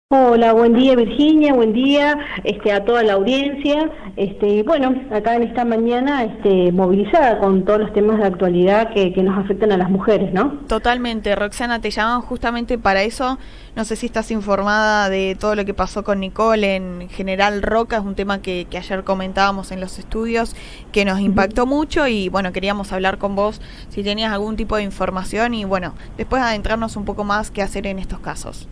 Hola, buen día Virginia, buen día a toda la audiencia. Bueno, acá en esta mañana movilizada con todos los temas de actualidad que nos afectan a las mujeres, ¿no? Totalmente, Roxana, te llamamos justamente para eso. No sé si estás informada de todo lo que pasó con Nicole en General Roca. Es un tema que ayer comentábamos en los estudios, que nos impactó mucho y bueno, queríamos hablar con vos si tenías algún tipo de información y bueno, después adentrarnos un poco más qué hacer en estos casos.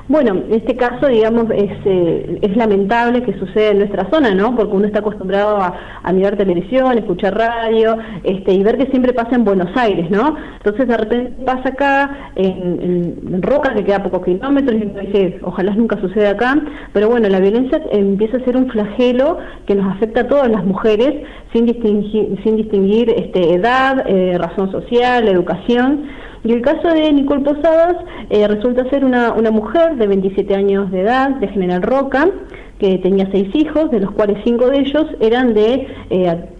Bueno, este caso, digamos, es lamentable que suceda en nuestra zona, ¿no? Porque uno está acostumbrado a mirar televisión, escuchar radio, y ver que siempre pasa en Buenos Aires, ¿no? Entonces, de repente pasa acá, en Roca, que queda a pocos kilómetros, y uno dice, ojalá nunca suceda acá, pero bueno, la violencia empieza a ser un flagelo que nos afecta a todas las mujeres, sin distinguir edad, razón social, educación. Y el caso de Nicole Posadas resulta ser una mujer de 27 años de edad, de General Roca, que tenía 6 hijos, de los cuales 5 de ellos eran de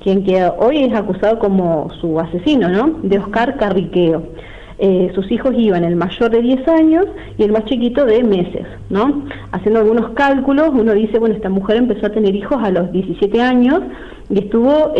quien que hoy es acusado como su asesino, ¿no? De Oscar Carriqueo. Sus hijos iban, el mayor de 10 años y el más chiquito de meses, ¿no? Haciendo algunos cálculos, uno dice, bueno, esta mujer empezó a tener hijos a los 17 años y estuvo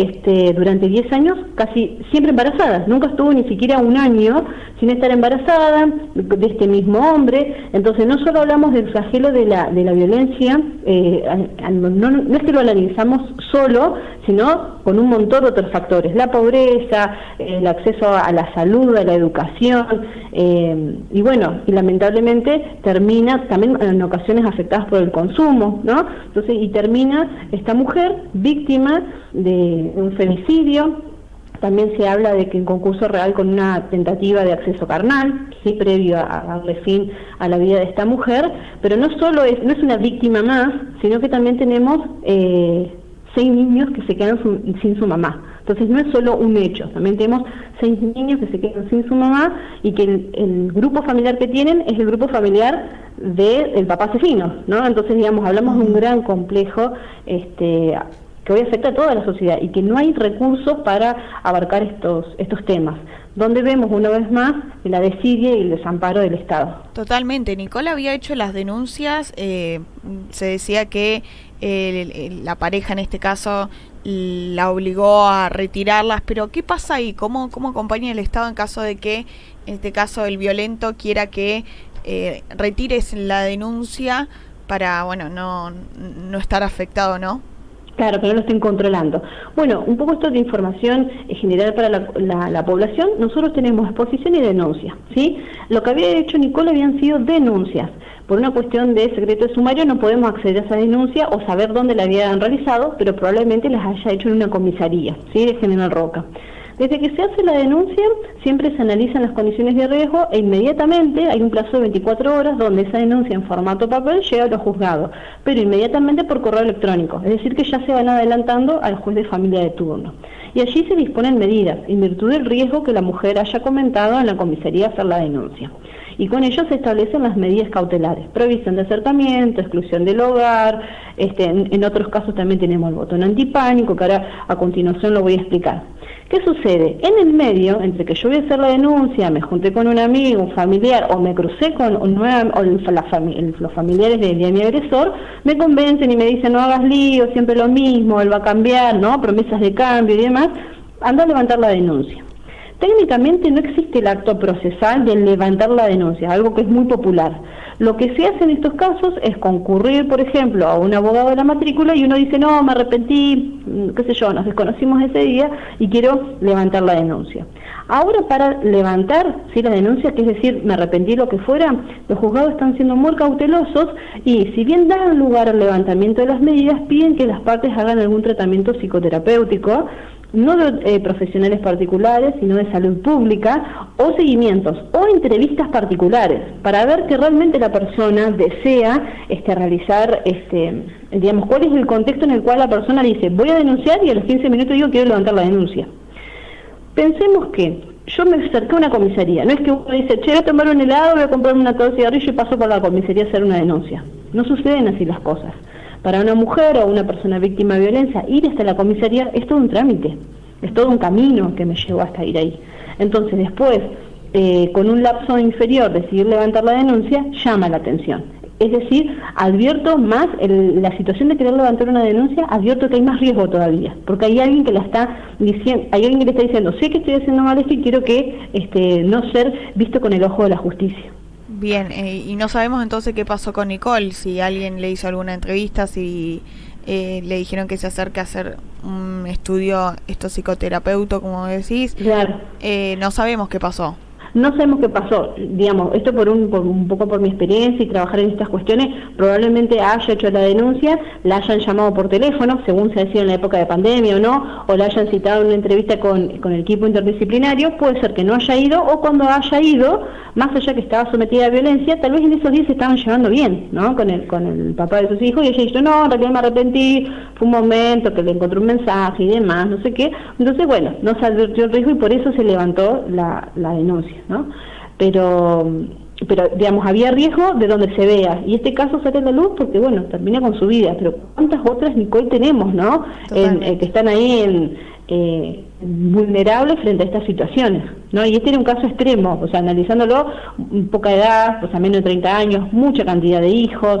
durante 10 años casi siempre embarazada, nunca estuvo ni siquiera un año sin estar embarazada de este mismo hombre. Entonces no solo hablamos del flagelo de la violencia, no es que lo analizamos solo, sino con un montón de otros factores, la pobreza, el acceso a la salud, a la educación, y bueno, y lamentablemente termina también en ocasiones afectadas por el consumo, ¿no? Entonces, y termina esta mujer víctima de un femicidio. También se habla de que en concurso real con una tentativa de acceso carnal, ¿sí? Previo a darle fin a la vida de esta mujer, pero no es una víctima más, sino que también tenemos 6 niños que se quedan sin su mamá. Entonces no es solo un hecho, también tenemos 6 niños que se quedan sin su mamá y que el grupo familiar que tienen es el grupo familiar del papá asesino, ¿no? Entonces, digamos, hablamos de un gran complejo que hoy afecta a toda la sociedad y que no hay recursos para abarcar estos temas, donde vemos una vez más la desidia y el desamparo del Estado. Totalmente, Nicole había hecho las denuncias, se decía que la pareja en este caso la obligó a retirarlas, pero ¿qué pasa ahí? ¿Cómo acompaña el Estado en caso de que, en este caso, el violento quiera que retires la denuncia para, bueno, no estar afectado, ¿no? Claro, que no lo estén controlando. Bueno, un poco esto de información general para la población. Nosotros tenemos exposición y denuncia, ¿sí? Lo que había hecho Nicole habían sido denuncias. Por una cuestión de secreto de sumario no podemos acceder a esa denuncia o saber dónde la habían realizado, pero probablemente las haya hecho en una comisaría, ¿sí? De General Roca. Desde que se hace la denuncia, siempre se analizan las condiciones de riesgo e inmediatamente hay un plazo de 24 horas donde esa denuncia en formato papel llega a los juzgados, pero inmediatamente por correo electrónico, es decir que ya se van adelantando al juez de familia de turno. Y allí se disponen medidas, en virtud del riesgo que la mujer haya comentado en la comisaría hacer la denuncia. Y con ello se establecen las medidas cautelares, prohibición de acercamiento, exclusión del hogar, en otros casos también tenemos el botón antipánico, que ahora a continuación lo voy a explicar. ¿Qué sucede? En el medio, entre que yo voy a hacer la denuncia, me junté con un amigo, un familiar, o me crucé con los familiares de mi agresor, me convencen y me dicen, no hagas lío, siempre lo mismo, él va a cambiar, ¿no? Promesas de cambio y demás, anda a levantar la denuncia. Técnicamente no existe el acto procesal de levantar la denuncia, algo que es muy popular. Lo que se hace en estos casos es concurrir, por ejemplo, a un abogado de la matrícula y uno dice, no, me arrepentí, qué sé yo, nos desconocimos ese día y quiero levantar la denuncia. Ahora para levantar la denuncia, que es decir, me arrepentí lo que fuera, los juzgados están siendo muy cautelosos y si bien dan lugar al levantamiento de las medidas, piden que las partes hagan algún tratamiento psicoterapéutico, no de profesionales particulares, sino de salud pública, o seguimientos, o entrevistas particulares, para ver que realmente la persona desea realizar, digamos, cuál es el contexto en el cual la persona dice, voy a denunciar y a los 15 minutos digo, quiero levantar la denuncia. Pensemos que yo me acerqué a una comisaría, no es que uno dice, che, voy a tomar un helado, voy a comprarme una taza de cigarrillo y paso por la comisaría a hacer una denuncia. No suceden así las cosas. Para una mujer o una persona víctima de violencia, ir hasta la comisaría es todo un trámite, es todo un camino que me llevó hasta ir ahí. Entonces después, con un lapso inferior, decidir levantar la denuncia, llama la atención. Es decir, advierto más, la situación de querer levantar una denuncia, advierto que hay más riesgo todavía, porque hay alguien que la está diciendo, hay alguien que le está diciendo, sé que estoy haciendo mal esto y quiero que no ser visto con el ojo de la justicia. Bien, y no sabemos entonces qué pasó con Nicole, si alguien le hizo alguna entrevista, si le dijeron que se acerque a hacer un estudio psicoterapeuta, como decís. Claro. No sabemos qué pasó. No sabemos qué pasó, digamos, esto por un poco por mi experiencia y trabajar en estas cuestiones, probablemente haya hecho la denuncia, la hayan llamado por teléfono, según se decía en la época de pandemia o no, o la hayan citado en una entrevista con el equipo interdisciplinario, puede ser que no haya ido, o cuando haya ido, más allá que estaba sometida a violencia, tal vez en esos días se estaban llevando bien, ¿no? Con el papá de sus hijos, y ella dijo, no, en realidad me arrepentí, fue un momento que le encontré un mensaje y demás, no sé qué, entonces bueno, no se advirtió el riesgo y por eso se levantó la denuncia, ¿no? Pero digamos, había riesgo de donde se vea, y este caso sale a la luz porque, bueno, termina con su vida, pero ¿cuántas otras, Nicole, tenemos, no? Que están ahí vulnerables frente a estas situaciones, ¿no? Y este era un caso extremo, o sea, analizándolo, poca edad, o sea, menos de 30 años, mucha cantidad de hijos,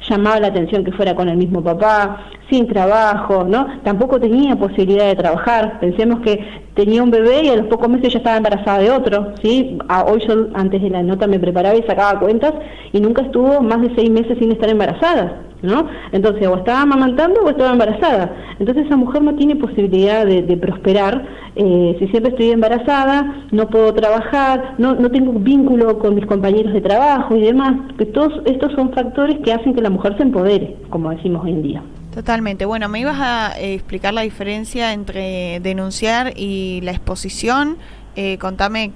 llamaba la atención que fuera con el mismo papá, sin trabajo, ¿no? Tampoco tenía posibilidad de trabajar, pensemos que tenía un bebé y a los pocos meses ya estaba embarazada de otro, ¿sí? Hoy yo antes de la nota me preparaba y sacaba cuentas y nunca estuvo más de 6 meses sin estar embarazada, ¿no? Entonces, o estaba amamantando o estaba embarazada. Entonces esa mujer no tiene posibilidad de prosperar si siempre estoy embarazada, no puedo trabajar, no tengo vínculo con mis compañeros de trabajo y demás. Que todos estos son factores que hacen que la mujer se empodere, como decimos hoy en día. Totalmente. Bueno, me ibas a explicar la diferencia entre denunciar y la exposición. Contame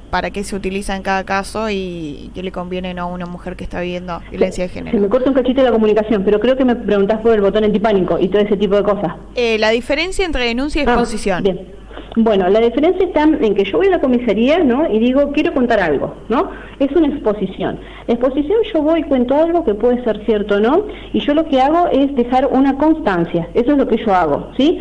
para qué se utiliza en cada caso y qué le conviene, ¿no?, a una mujer que está viviendo violencia de género. Se me corta un cachito de la comunicación, pero creo que me preguntás por el botón antipánico y todo ese tipo de cosas. La diferencia entre denuncia y exposición. Bien. Bueno, la diferencia está en que yo voy a la comisaría, ¿no?, y digo, quiero contar algo, ¿no? Es una exposición. La exposición, yo voy y cuento algo que puede ser cierto o no, y yo lo que hago es dejar una constancia. Eso es lo que yo hago, ¿sí?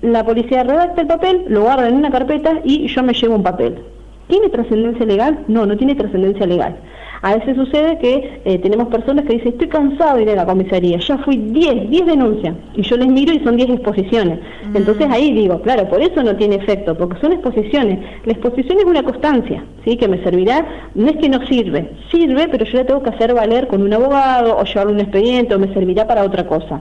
La policía redacta el papel, lo guarda en una carpeta y yo me llevo un papel. ¿Tiene trascendencia legal? No, no tiene trascendencia legal. A veces sucede que tenemos personas que dicen, estoy cansado de ir a la comisaría, ya fui 10 denuncias, y yo les miro y son 10 exposiciones. Entonces ahí digo, claro, por eso no tiene efecto, porque son exposiciones. La exposición es una constancia, ¿sí?, que me servirá, no es que no sirve, pero yo la tengo que hacer valer con un abogado, o llevarle un expediente, o me servirá para otra cosa.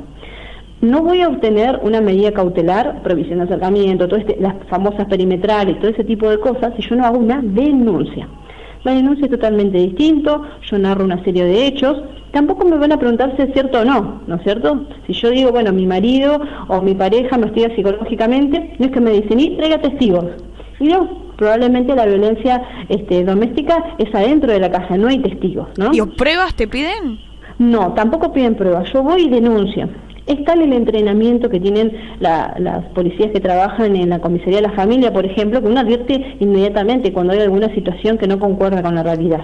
No voy a obtener una medida cautelar, provisión de acercamiento, las famosas perimetrales, todo ese tipo de cosas, si yo no hago una denuncia. La denuncia es totalmente distinto, yo narro una serie de hechos, tampoco me van a preguntar si es cierto o no, ¿no es cierto? Si yo digo, bueno, mi marido o mi pareja me hostiga psicológicamente, no es que me dicen, y traiga testigos. Y no, probablemente la violencia doméstica es adentro de la casa, no hay testigos, ¿no? ¿Y pruebas te piden? No, tampoco piden pruebas, yo voy y denuncio. Es tal el entrenamiento que tienen las policías que trabajan en la comisaría de la familia, por ejemplo, que uno advierte inmediatamente cuando hay alguna situación que no concuerda con la realidad.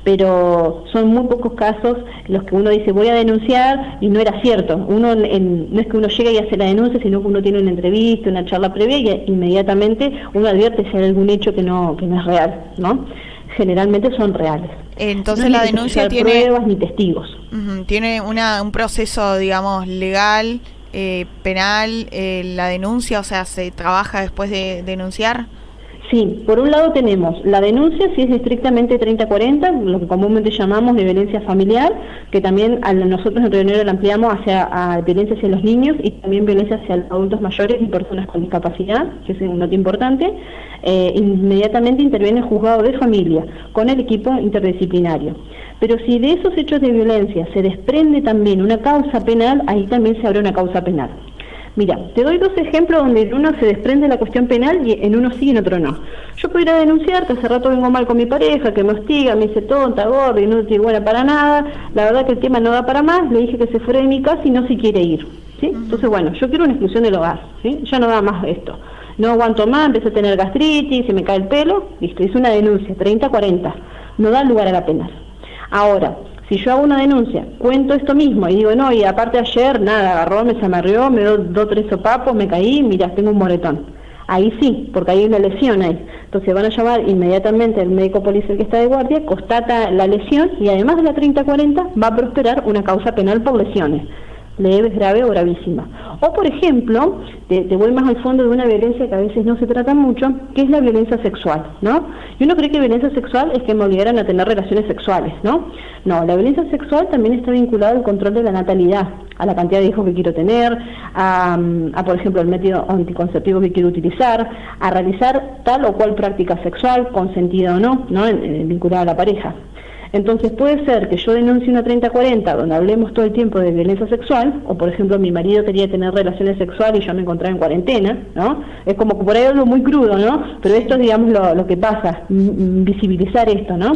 Pero son muy pocos casos los que uno dice voy a denunciar y no era cierto. No es que uno llega y hace la denuncia, sino que uno tiene una entrevista, una charla previa y inmediatamente uno advierte si hay algún hecho que no es real, ¿no? Generalmente son reales. Entonces no la denuncia tiene pruebas ni testigos. Tiene un proceso, digamos, legal, penal, la denuncia, o sea, se trabaja después de denunciar. Sí, por un lado tenemos la denuncia, si es estrictamente 30-40, lo que comúnmente llamamos de violencia familiar, que también nosotros en Río Negro la ampliamos a violencia hacia los niños y también violencia hacia los adultos mayores y personas con discapacidad, que es un dato importante. Inmediatamente interviene el juzgado de familia con el equipo interdisciplinario. Pero si de esos hechos de violencia se desprende también una causa penal, ahí también se abre una causa penal. Mira, te doy 2 ejemplos donde en uno se desprende la cuestión penal y en uno sí y en otro no. Yo puedo ir a denunciar que hace rato vengo mal con mi pareja, que me hostiga, me dice tonta, gorda, inútil, buena para nada, la verdad que el tema no da para más, le dije que se fuera de mi casa y no se quiere ir, ¿sí? Entonces, bueno, yo quiero una exclusión del hogar, ¿sí? Ya no da más esto. No aguanto más, empecé a tener gastritis, se me cae el pelo, listo, hice una denuncia, 30-40, no da lugar a la penal. Ahora, si yo hago una denuncia, cuento esto mismo y digo, no, y aparte ayer, nada, agarró, me zamarrió, me dio 2 o 3 sopapos, me caí, mira, tengo un moretón. ahí sí, porque hay una lesión ahí. Entonces van a llamar inmediatamente al médico policial que está de guardia, constata la lesión y además de la 3040 va a prosperar una causa penal por lesiones, leves, grave o gravísima. O por ejemplo, te voy más al fondo de una violencia que a veces no se trata mucho, que es la violencia sexual, ¿no? Y uno cree que violencia sexual es que me obligaran a tener relaciones sexuales, ¿no? No, la violencia sexual también está vinculada al control de la natalidad, a la cantidad de hijos que quiero tener, a por ejemplo, el método anticonceptivo que quiero utilizar, a realizar tal o cual práctica sexual, consentida o no, vinculada a la pareja. Entonces puede ser que yo denuncie una 3040 donde hablemos todo el tiempo de violencia sexual, o por ejemplo mi marido quería tener relaciones sexuales y yo me encontraba en cuarentena, ¿no? Es como que por ahí algo muy crudo, ¿no? Pero esto es, digamos, lo que pasa, visibilizar esto, ¿no?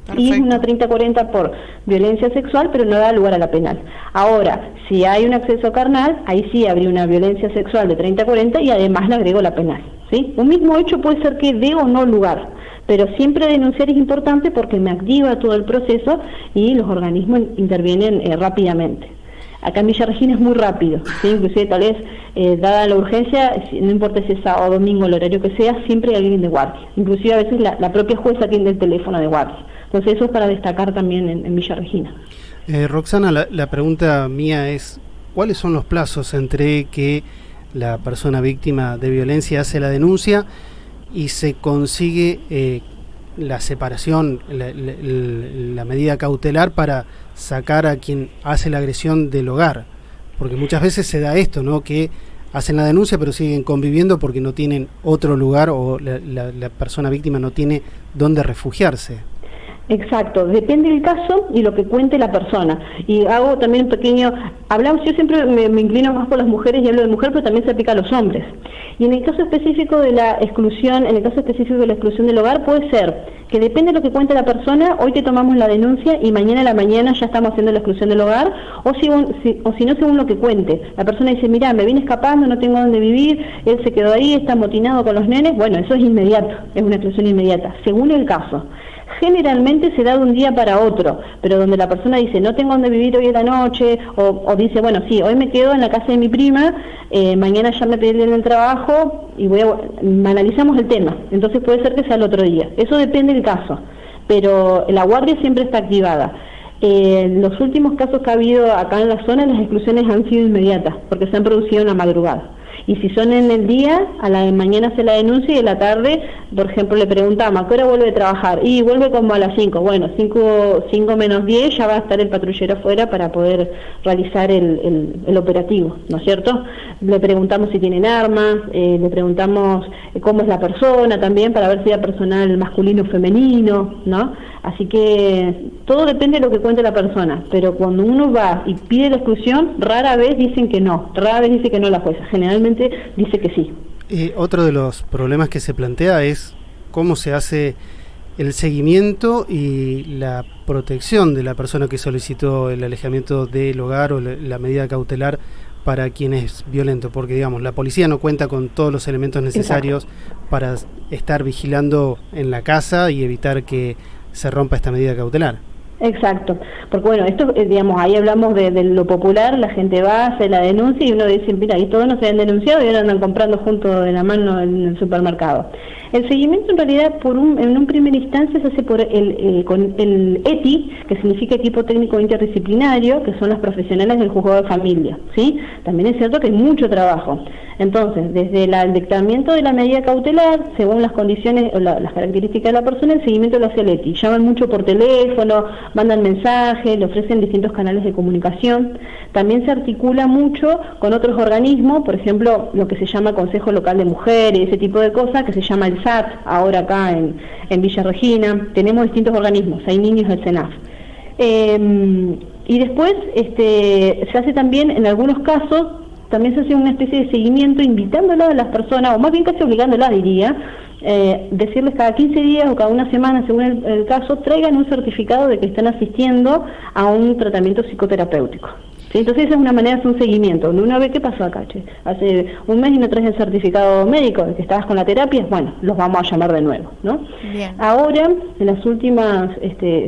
Perfecto. Y es una 3040 por violencia sexual, pero no da lugar a la penal. Ahora, si hay un acceso carnal, ahí sí habría una violencia sexual de 3040 y además le agrego la penal, ¿sí? Un mismo hecho puede ser que dé o no lugar, pero siempre denunciar es importante porque me activa todo el proceso y los organismos intervienen rápidamente. Acá en Villa Regina es muy rápido, ¿sí? Inclusive tal vez, dada la urgencia, no importa si es sábado o domingo, el horario que sea, siempre hay alguien de guardia. Inclusive a veces la propia jueza atiende el teléfono de guardia. Entonces eso es para destacar también en Villa Regina. Roxana, la pregunta mía es, ¿cuáles son los plazos entre que la persona víctima de violencia hace la denuncia y se consigue la separación, la medida cautelar para sacar a quien hace la agresión del hogar? Porque muchas veces se da esto, ¿no? Que hacen la denuncia pero siguen conviviendo porque no tienen otro lugar o la persona víctima no tiene dónde refugiarse. Exacto, depende del caso y lo que cuente la persona. Y hago también un pequeño, yo siempre me inclino más por las mujeres y hablo de mujer, pero también se aplica a los hombres. Y en el caso específico de la exclusión, del hogar, puede ser que depende de lo que cuente la persona, hoy te tomamos la denuncia y mañana a la mañana ya estamos haciendo la exclusión del hogar, o si no, según lo que cuente. La persona dice, mira, me vine escapando, no tengo dónde vivir, él se quedó ahí, está amotinado con los nenes, bueno, eso es inmediato, es una exclusión inmediata, según el caso. Generalmente se da de un día para otro, pero donde la persona dice, no tengo dónde vivir hoy en la noche, o dice, bueno, sí, hoy me quedo en la casa de mi prima, mañana ya me pedí en el trabajo y analizamos el tema, entonces puede ser que sea el otro día. Eso depende del caso, pero la guardia siempre está activada. Los últimos casos que ha habido acá en la zona, las exclusiones han sido inmediatas, porque se han producido en la madrugada. Y si son en el día, a la mañana se la denuncia y en la tarde, por ejemplo, le preguntamos, ¿a qué hora vuelve a trabajar? Y vuelve como a las 5. Bueno, 5 menos 10 ya va a estar el patrullero afuera para poder realizar el operativo, ¿no es cierto? Le preguntamos si tienen armas, le preguntamos cómo es la persona también, para ver si hay personal masculino o femenino, ¿no? Así que todo depende de lo que cuente la persona, pero cuando uno va y pide la exclusión, rara vez dicen que no, rara vez dice que no la jueza, generalmente dice que sí. Otro de los problemas que se plantea es cómo se hace el seguimiento y la protección de la persona que solicitó el alejamiento del hogar o la medida cautelar para quien es violento, porque digamos la policía no cuenta con todos los elementos necesarios. Exacto. Para estar vigilando en la casa y evitar que se rompa esta medida cautelar. Exacto, porque bueno, esto, digamos, ahí hablamos de lo popular, la gente va, hace la denuncia y uno dice, mira, y todos no se han denunciado y ahora andan comprando junto de la mano en el supermercado. El seguimiento en realidad en un primer instancia se hace con el ETI, que significa Equipo Técnico Interdisciplinario, que son los profesionales del juzgado de familia, ¿sí? También es cierto que hay mucho trabajo. Entonces, desde el dictamiento de la medida cautelar, según las condiciones o las características de la persona, el seguimiento lo hace el ETI. Llaman mucho por teléfono, mandan mensajes, le ofrecen distintos canales de comunicación. También se articula mucho con otros organismos, por ejemplo, lo que se llama Consejo Local de Mujeres, ese tipo de cosas, que se llama el SAT, ahora acá en Villa Regina. Tenemos distintos organismos, hay niños del SENAF. Y después se hace también, en algunos casos, también se hace una especie de seguimiento invitándolas a las personas, o más bien casi obligándolas, diría, decirles cada 15 días o cada una semana, según el caso, traigan un certificado de que están asistiendo a un tratamiento psicoterapéutico. ¿Sí? Entonces esa es una manera de hacer un seguimiento, donde uno ve qué pasó acá, che. Hace un mes y no traes el certificado médico de que estabas con la terapia, bueno, los vamos a llamar de nuevo, ¿no? Bien. Ahora, en las últimas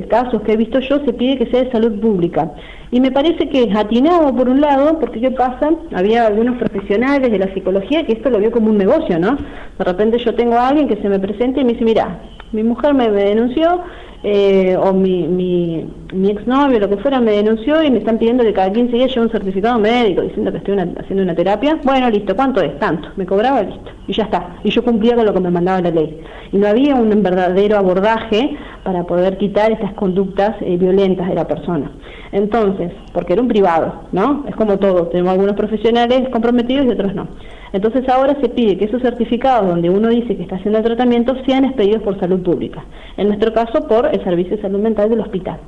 casos que he visto yo, se pide que sea de salud pública. Y me parece que es atinado por un lado, porque ¿qué pasa? Había algunos profesionales de la psicología que esto lo vio como un negocio, ¿no? De repente yo tengo a alguien que se me presenta y me dice, mira, mi mujer me denunció, o mi exnovio, lo que fuera, me denunció y me están pidiendo que cada 15 días lleve un certificado médico diciendo que estoy haciendo una terapia. Bueno, listo, ¿cuánto es? Tanto. Me cobraba, listo. Y ya está. Y yo cumplía con lo que me mandaba la ley. Y no había un verdadero abordaje para poder quitar estas conductas violentas de la persona. Entonces, porque era un privado, ¿no? Es como todo. Tenemos algunos profesionales comprometidos y otros no. Entonces ahora se pide que esos certificados donde uno dice que está haciendo el tratamiento sean expedidos por salud pública. En nuestro caso por el Servicio de Salud Mental del hospital.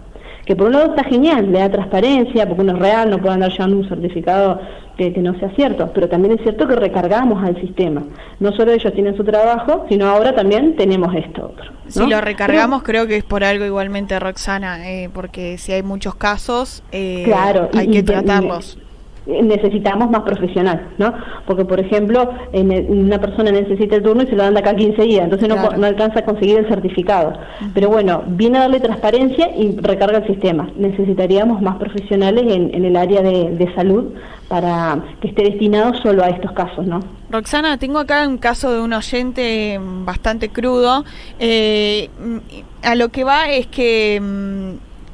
Que por un lado está genial, le da transparencia, porque uno es real, no puede andar llevando un certificado que no sea cierto, pero también es cierto que recargamos al sistema. No solo ellos tienen su trabajo, sino ahora también tenemos esto otro, ¿no? Si lo recargamos, creo que es por algo igualmente, Roxana, porque si hay muchos casos, claro, hay que tratarlos. Necesitamos más profesional, ¿no? Porque, por ejemplo, una persona necesita el turno y se lo dan de acá 15 días, entonces claro, no alcanza a conseguir el certificado. Pero bueno, viene a darle transparencia y recarga el sistema. Necesitaríamos más profesionales en el área de salud para que esté destinado solo a estos casos, ¿no? Roxana, tengo acá un caso de un oyente bastante crudo. A lo que va es que,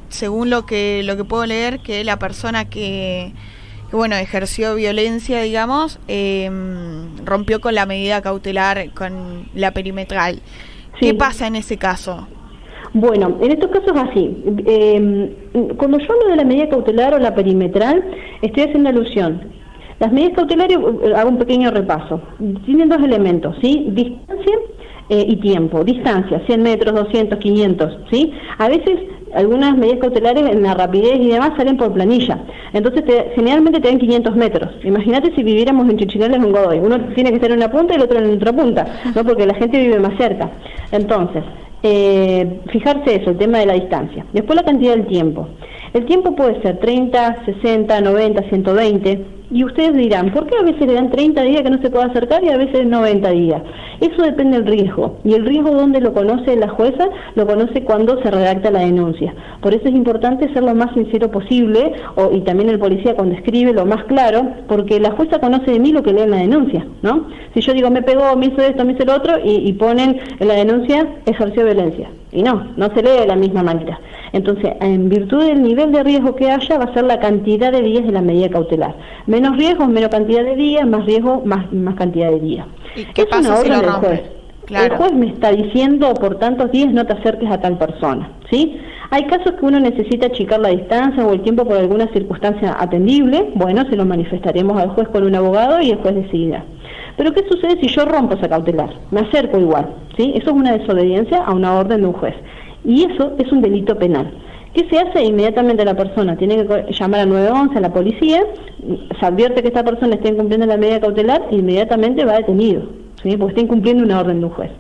según lo que puedo leer, que la persona que bueno, ejerció violencia, digamos, rompió con la medida cautelar, con la perimetral. Sí. ¿Qué pasa en ese caso? Bueno, en estos casos así. Cuando yo hablo de la medida cautelar o la perimetral, estoy haciendo alusión. Las medidas cautelares, hago un pequeño repaso. Tienen dos elementos, ¿sí? Distancia y tiempo. Distancia, 100 metros, 200, 500, ¿sí? A veces algunas medidas cautelares en la rapidez y demás salen por planilla. Entonces generalmente te dan 500 metros. Imagínate si viviéramos en Chinchillales o en Godoy. Uno tiene que estar en una punta y el otro en la otra punta, ¿no? Porque la gente vive más cerca. Entonces, fijarse eso, el tema de la distancia. Después la cantidad del tiempo. El tiempo puede ser 30, 60, 90, 120... Y ustedes dirán, ¿por qué a veces le dan 30 días que no se puede acercar y a veces 90 días? Eso depende del riesgo. Y el riesgo, ¿dónde lo conoce la jueza? Lo conoce cuando se redacta la denuncia. Por eso es importante ser lo más sincero posible, y también el policía cuando escribe lo más claro, porque la jueza conoce de mí lo que lee en la denuncia, ¿no? Si yo digo, me pegó, me hizo esto, me hizo lo otro, y ponen en la denuncia, ejerció violencia. Y no se lee de la misma manera. Entonces, en virtud del nivel de riesgo que haya, va a ser la cantidad de días de la medida cautelar. Menos riesgos, menos cantidad de días, más riesgo, más cantidad de días. ¿Y qué pasa si lo rompe? Claro. El juez me está diciendo, por tantos días no te acerques a tal persona, ¿sí? Hay casos que uno necesita achicar la distancia o el tiempo por alguna circunstancia atendible. Bueno, se lo manifestaremos al juez con un abogado y el juez decidirá. Pero ¿qué sucede si yo rompo esa cautelar? Me acerco igual, ¿sí? Eso es una desobediencia a una orden de un juez. Y eso es un delito penal. ¿Qué se hace? Inmediatamente la persona tiene que llamar al 911, a la policía, se advierte que esta persona está incumpliendo la medida cautelar e inmediatamente va detenido, ¿sí? Porque está incumpliendo una orden de un juez.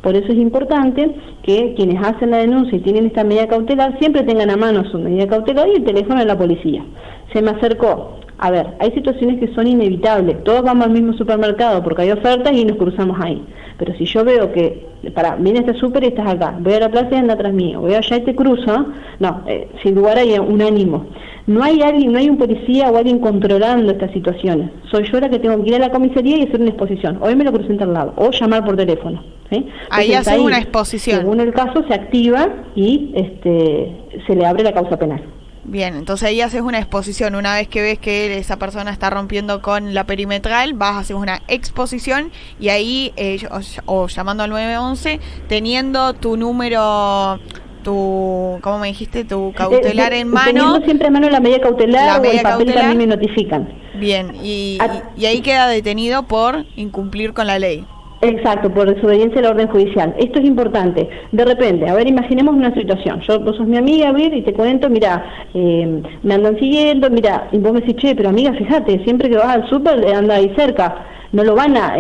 Por eso es importante que quienes hacen la denuncia y tienen esta medida cautelar siempre tengan a mano su medida cautelar y el teléfono de la policía. Se me acercó. A ver, hay situaciones que son inevitables. Todos vamos al mismo supermercado porque hay ofertas y nos cruzamos ahí. Pero si yo veo que, viene este súper y estás acá, voy a la plaza y anda atrás mío, voy allá y te cruzo, sin lugar hay un ánimo. No hay un policía o alguien controlando estas situaciones. Soy yo la que tengo que ir a la comisaría y hacer una exposición. Hoy me lo crucé en tal lado, o llamar por teléfono, ¿sí? Ahí hace una exposición. Según el caso se activa y se le abre la causa penal. Bien, entonces ahí haces una exposición. Una vez que ves que esa persona está rompiendo con la perimetral, vas a hacer una exposición y ahí, o llamando al 911, teniendo tu número, ¿cómo me dijiste? Tu cautelar en mano. Teniendo siempre en mano la medida cautelar o el papel que a mí me notifican. Bien, y ahí queda detenido por incumplir con la ley. Exacto, por desobediencia a la orden judicial. Esto es importante. De repente, a ver, imaginemos una situación. Vos sos mi amiga, Vir, y te cuento, mira, me andan siguiendo, mira, y vos me decís, che, pero amiga, fíjate, siempre que vas al súper, anda ahí cerca. No lo van a,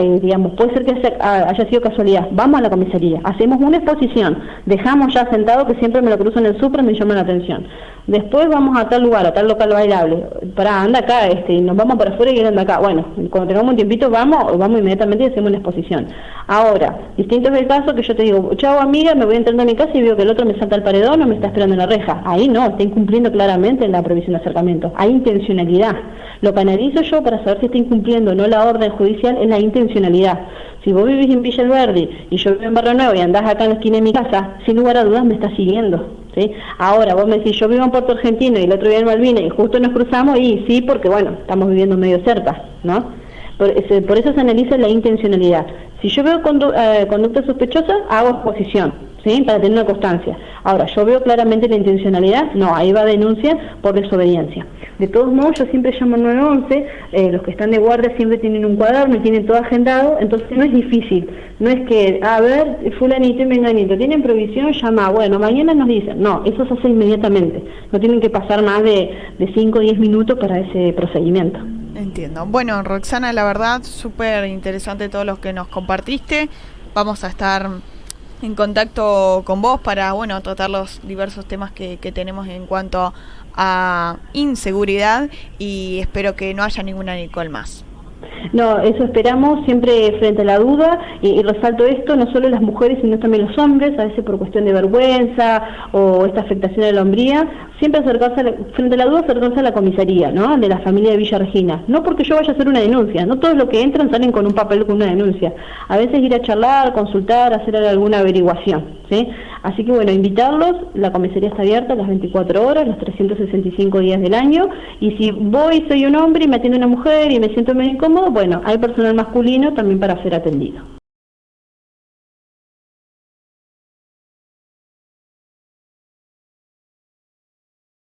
puede ser que haya sido casualidad. Vamos a la comisaría, hacemos una exposición, dejamos ya sentado que siempre me lo cruzo en el súper, me llama la atención. Después vamos a tal lugar, a tal local bailable. Pará, anda acá, y nos vamos para afuera y él anda acá. Bueno, cuando tengamos un tiempito vamos inmediatamente y hacemos una exposición. Ahora, distinto es el caso que yo te digo, chao amiga, me voy entrando a mi casa y veo que el otro me salta al paredón o me está esperando en la reja. Ahí no, está incumpliendo claramente la prohibición de acercamiento. Hay intencionalidad. Lo que analizo yo para saber si está incumpliendo o no la orden judicial es la intencionalidad. Si vos vivís en Villa Alberdi y yo vivo en Barrio Nuevo y andás acá en la esquina de mi casa, sin lugar a dudas me estás siguiendo. ¿Sí? Ahora, vos me decís, yo vivo en Puerto Argentino y el otro vive en Malvinas y justo nos cruzamos, y sí, porque bueno, estamos viviendo medio cerca, ¿no? Por eso se analiza la intencionalidad. Si yo veo conducta sospechosa, hago exposición, ¿sí? Para tener una constancia. Ahora, yo veo claramente la intencionalidad, no, ahí va denuncia por desobediencia. De todos modos, yo siempre llamo al 911, los que están de guardia siempre tienen un cuaderno y tienen todo agendado, entonces no es difícil, no es que, a ver, fulanito y menganito, ¿tienen provisión? Llama, bueno, mañana nos dicen, no, eso se hace inmediatamente, no tienen que pasar más de 5 o 10 minutos para ese procedimiento. Entiendo. Bueno, Roxana, la verdad, súper interesante todo lo que nos compartiste. Vamos a estar en contacto con vos para, bueno, tratar los diversos temas que tenemos en cuanto a inseguridad, y espero que no haya ninguna Nicole más. No, eso esperamos, siempre frente a la duda, y resalto esto, no solo las mujeres, sino también los hombres, a veces por cuestión de vergüenza o esta afectación a la hombría, siempre frente a la duda, acercarse a la comisaría, ¿no?, de la familia de Villa Regina. No porque yo vaya a hacer una denuncia, no todos los que entran salen con un papel con una denuncia. A veces ir a charlar, consultar, hacer alguna averiguación, ¿sí? Así que bueno, invitarlos, la comisaría está abierta las 24 horas, los 365 días del año, y si soy un hombre y me atiende una mujer y me siento medio incómodo, bueno, hay personal masculino también para ser atendido.